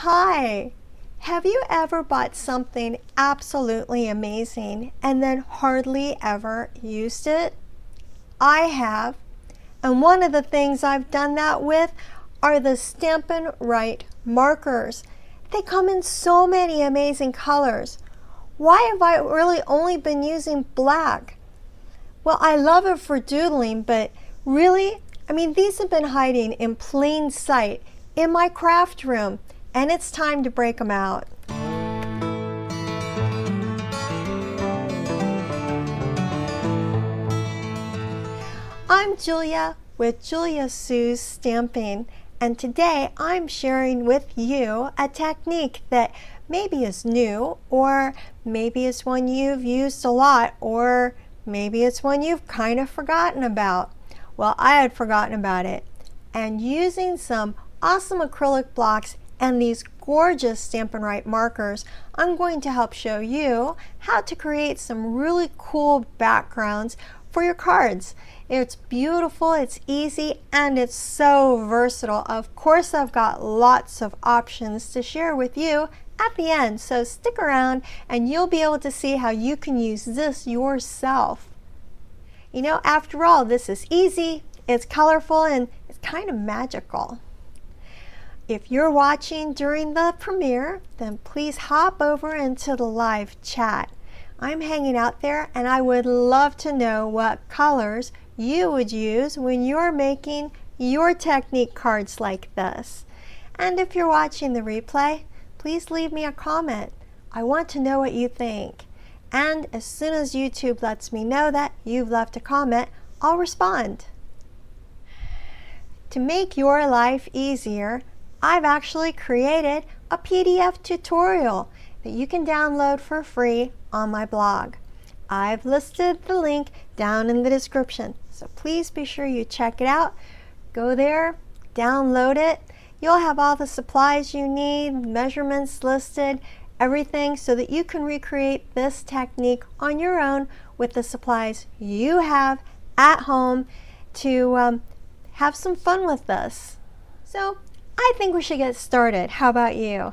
Hi! Have you ever bought something absolutely amazing and then hardly ever used it? I have. And one of the things I've done that with are the Stampin Write Markers. They come in so many amazing colors. Why have I really only been using black? Well, I love it for doodling, but really, these have been hiding in plain sight in my craft room, and it's time to break them out. I'm Julia with Julia Sue's Stamping, and today I'm sharing with you a technique that maybe is new, or maybe it's one you've used a lot, or maybe it's one you've kind of forgotten about. Well, I had forgotten about it, and using some awesome acrylic blocks and these gorgeous Stampin' Write markers, I'm going to help show you how to create some really cool backgrounds for your cards. It's beautiful, it's easy, and it's so versatile. Of course, I've got lots of options to share with you at the end, so stick around and you'll be able to see how you can use this yourself. You know, after all, this is easy, it's colorful, and it's kind of magical. If you're watching during the premiere, then please hop over into the live chat. I'm hanging out there, and I would love to know what colors you would use when you're making your technique cards like this. And if you're watching the replay, please leave me a comment. I want to know what you think. And as soon as YouTube lets me know that you've left a comment, I'll respond. To make your life easier, I've actually created a PDF tutorial that you can download for free on my blog. I've listed the link down in the description, so please be sure you check it out. Go there, download it. You'll have all the supplies you need, measurements listed, everything, so that you can recreate this technique on your own with the supplies you have at home to have some fun with this. So I think we should get started. How about you?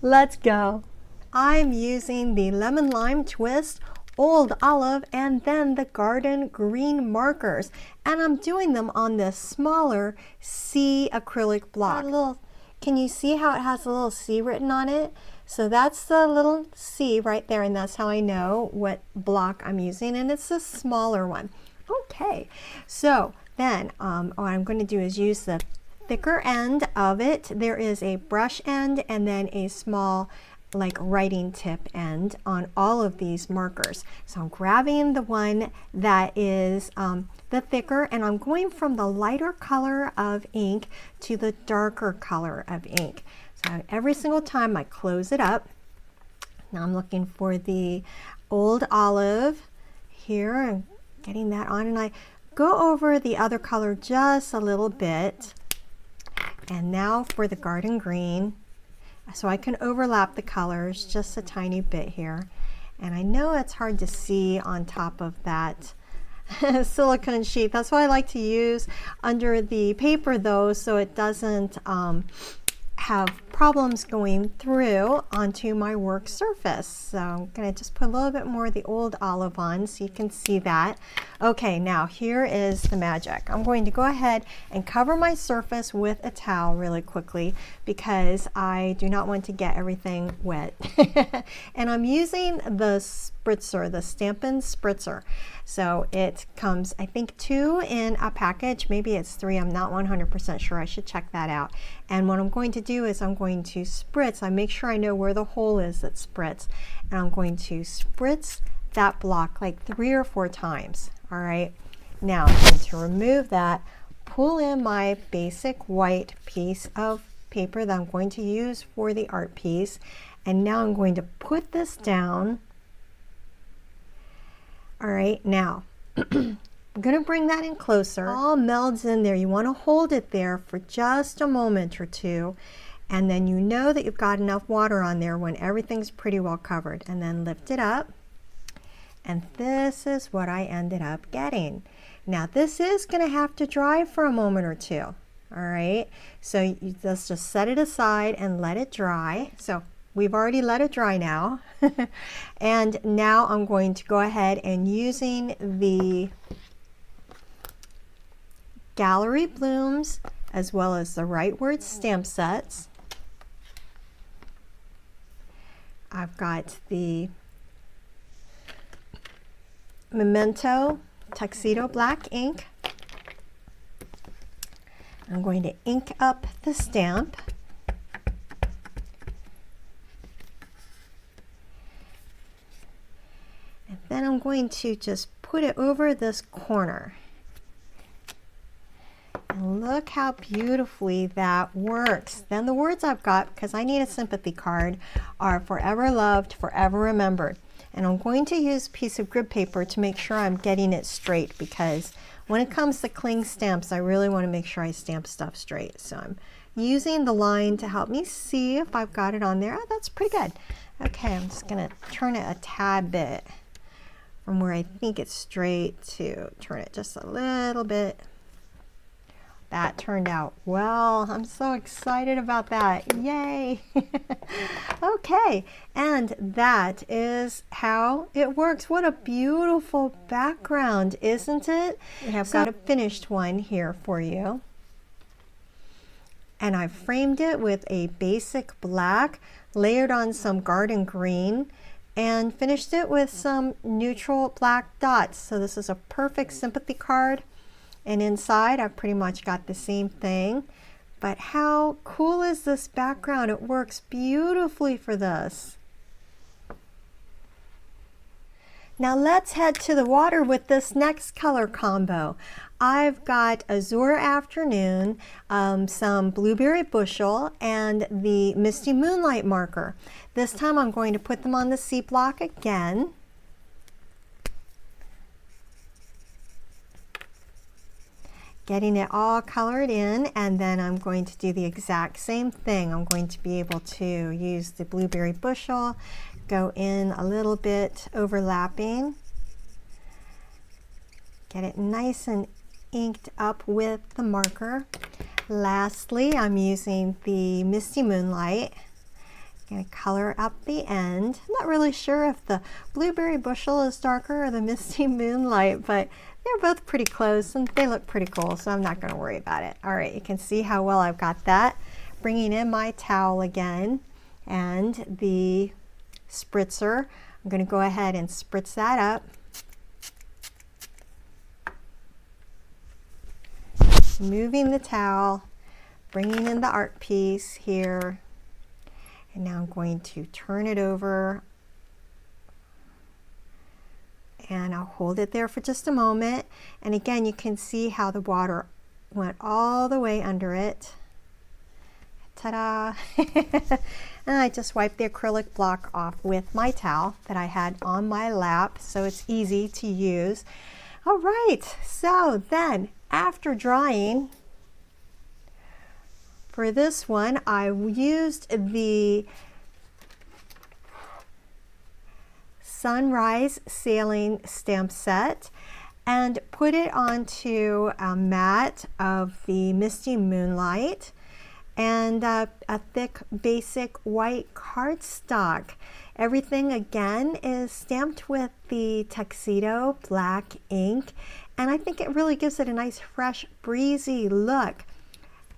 Let's go. I'm using the Lemon Lime Twist, Old Olive, and then the Garden Green markers. And I'm doing them on this smaller C acrylic block. Can you see how it has a little C written on it? So that's the little C right there, and that's how I know what block I'm using, and it's a smaller one. Okay, so then what I'm going to do is use the thicker end of it. There is a brush end and then a small like writing tip end on all of these markers. So I'm grabbing the one that is the thicker, and I'm going from the lighter color of ink to the darker color of ink. So every single time I close it up, now I'm looking for the Old Olive here and getting that on, and I go over the other color just a little bit. And now for the Garden Green, so I can overlap the colors just a tiny bit here. And I know it's hard to see on top of that silicone sheet. That's what I like to use under the paper though, so it doesn't have problems going through onto my work surface. So I'm going to just put a little bit more of the Old Olive on so you can see that. Okay, now here is the magic. I'm going to go ahead and cover my surface with a towel really quickly because I do not want to get everything wet. And I'm using the spritzer, the Stampin' Spritzer. So it comes, I think, 2 in a package. Maybe it's 3. I'm not 100% sure. I should check that out. And what I'm going to do is I'm going to spritz. I make sure I know where the hole is that spritz. And I'm going to spritz that block like 3 or 4 times. All right. Now I'm going to remove that, pull in my basic white piece of paper that I'm going to use for the art piece. And now I'm going to put this down. All right, now I'm going to bring that in closer. It all melds in there. You want to hold it there for just a moment or two, and then you know that you've got enough water on there when everything's pretty well covered. And then lift it up, and this is what I ended up getting. Now this is going to have to dry for a moment or two. All right, so you just set it aside and let it dry. So we've already let it dry now. And now I'm going to go ahead and using the Gallery Blooms as well as the Write Word stamp sets. I've got the Memento Tuxedo Black ink. I'm going to ink up the stamp. And then I'm going to just put it over this corner. And look how beautifully that works. Then the words I've got, because I need a sympathy card, are forever loved, forever remembered. And I'm going to use a piece of grid paper to make sure I'm getting it straight, because when it comes to cling stamps, I really want to make sure I stamp stuff straight. So I'm using the line to help me see if I've got it on there. Oh, that's pretty good. Okay, I'm just going to turn it a tad bit from where I think it's straight to turn it just a little bit. That turned out well. I'm so excited about that. Yay! Okay, and that is how it works. What a beautiful background, isn't it? I have got a finished one here for you. And I framed it with a basic black, layered on some garden green, and finished it with some neutral black dots. So this is a perfect sympathy card. And inside I've pretty much got the same thing. But how cool is this background? It works beautifully for this. Now let's head to the water with this next color combo. I've got Azure Afternoon, some Blueberry Bushel, and the Misty Moonlight marker. This time I'm going to put them on the C block again. Getting it all colored in, and then I'm going to do the exact same thing. I'm going to be able to use the Blueberry Bushel, go in a little bit overlapping, get it nice and inked up with the marker. Lastly, I'm using the Misty Moonlight. I'm going to color up the end. I'm not really sure if the Blueberry Bushel is darker or the Misty Moonlight, but they're both pretty close and they look pretty cool, so I'm not going to worry about it. All right, you can see how well I've got that. Bringing in my towel again and the spritzer. I'm going to go ahead and spritz that up. Moving the towel, bringing in the art piece here, and now I'm going to turn it over. And I'll hold it there for just a moment. And again, you can see how the water went all the way under it. Ta-da! And I just wiped the acrylic block off with my towel that I had on my lap, so it's easy to use. All right, so then after drying, for this one, I used the Sunrise Sailing stamp set and put it onto a mat of the Misty Moonlight and a thick basic white cardstock. Everything again is stamped with the Tuxedo Black ink, and I think it really gives it a nice fresh breezy look.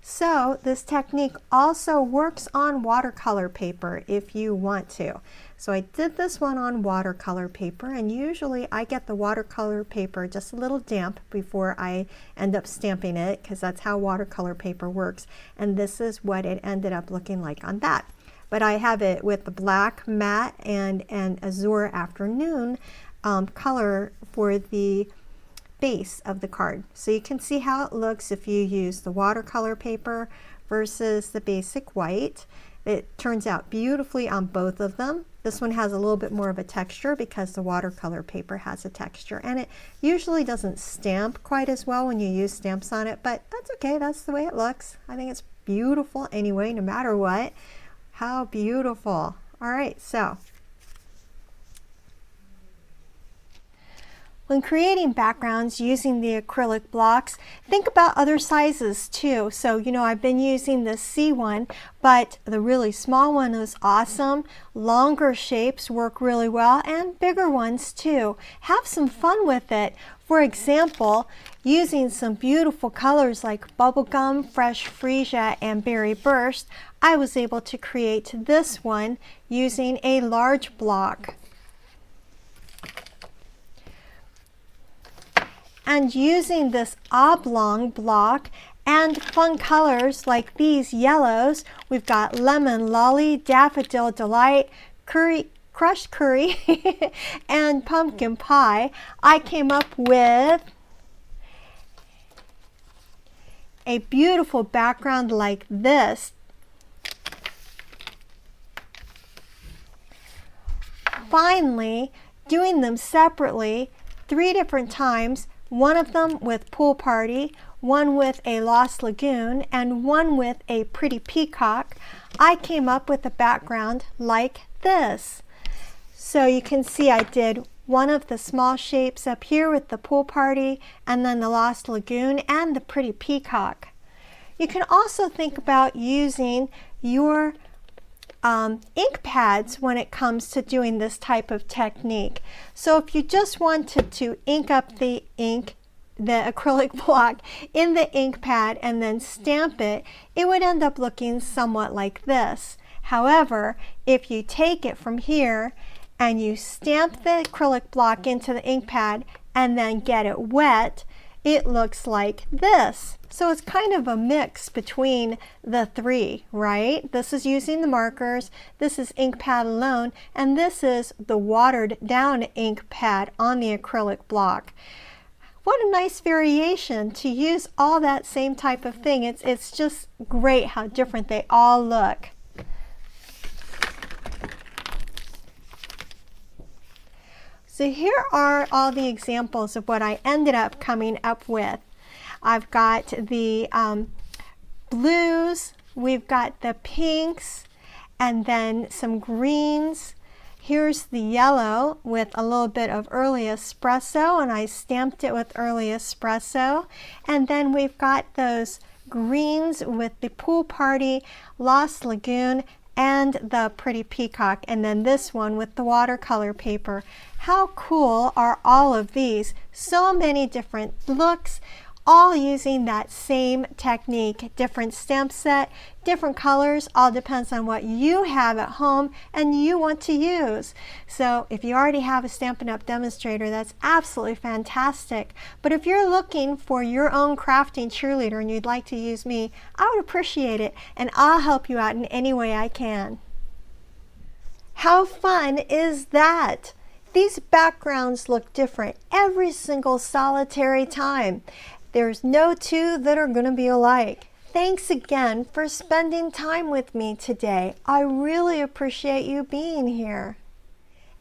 So this technique also works on watercolor paper if you want to. So I did this one on watercolor paper, and usually I get the watercolor paper just a little damp before I end up stamping it, because that's how watercolor paper works. And this is what it ended up looking like on that. But I have it with the black matte and Azure Afternoon color for the base of the card. So you can see how it looks if you use the watercolor paper versus the basic white. It turns out beautifully on both of them. This one has a little bit more of a texture because the watercolor paper has a texture, and it usually doesn't stamp quite as well when you use stamps on it, but that's okay. That's the way it looks. I think it's beautiful anyway, no matter what. How beautiful. All right, so When creating backgrounds using the acrylic blocks, think about other sizes too. So, I've been using the C one, but the really small one is awesome. Longer shapes work really well, and bigger ones too. Have some fun with it. For example, using some beautiful colors like bubblegum, fresh freesia, and berry burst, I was able to create this one using a large block. And using this oblong block and fun colors like these yellows, we've got lemon, lolly, daffodil delight, crushed curry, and pumpkin pie, I came up with a beautiful background like this. Finally, doing them separately 3 different times, one of them with Pool Party, one with a Lost Lagoon, and one with a pretty peacock, I came up with a background like this. So you can see I did one of the small shapes up here with the Pool Party, and then the Lost Lagoon and the pretty peacock. You can also think about using your ink pads when it comes to doing this type of technique. So if you just wanted to ink up the acrylic block in the ink pad and then stamp it, it would end up looking somewhat like this. However, if you take it from here and you stamp the acrylic block into the ink pad and then get it wet, it looks like this. So it's kind of a mix between the 3, right? This is using the markers, this is ink pad alone, and this is the watered down ink pad on the acrylic block. What a nice variation to use all that same type of thing. It's just great how different they all look. So here are all the examples of what I ended up coming up with. I've got the blues, we've got the pinks, and then some greens. Here's the yellow with a little bit of early espresso, and I stamped it with early espresso. And then we've got those greens with the Pool Party, Lost Lagoon, and the pretty peacock, and then this one with the watercolor paper. How cool are all of these? So many different looks, all using that same technique. Different stamp set, different colors, all depends on what you have at home and you want to use. So if you already have a Stampin' Up! Demonstrator, that's absolutely fantastic. But if you're looking for your own crafting cheerleader and you'd like to use me, I would appreciate it, and I'll help you out in any way I can. How fun is that? These backgrounds look different every single solitary time. There's no 2 that are going to be alike. Thanks again for spending time with me today. I really appreciate you being here.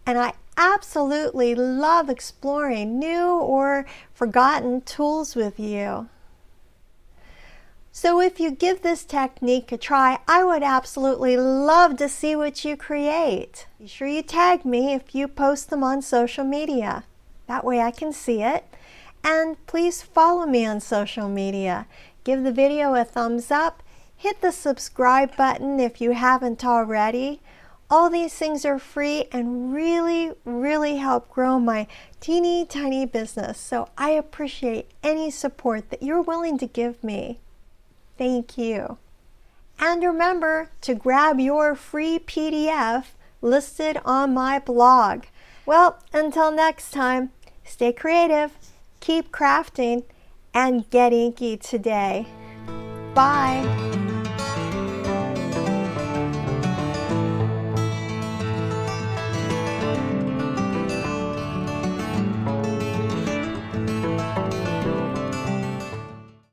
And I absolutely love exploring new or forgotten tools with you. So if you give this technique a try, I would absolutely love to see what you create. Be sure you tag me if you post them on social media. That way I can see it. And please follow me on social media. Give the video a thumbs up. Hit the subscribe button if you haven't already. All these things are free and really help grow my teeny tiny business. So I appreciate any support that you're willing to give me. Thank you. And remember to grab your free PDF listed on my blog. Well, until next time, stay creative, keep crafting, and get inky today. Bye.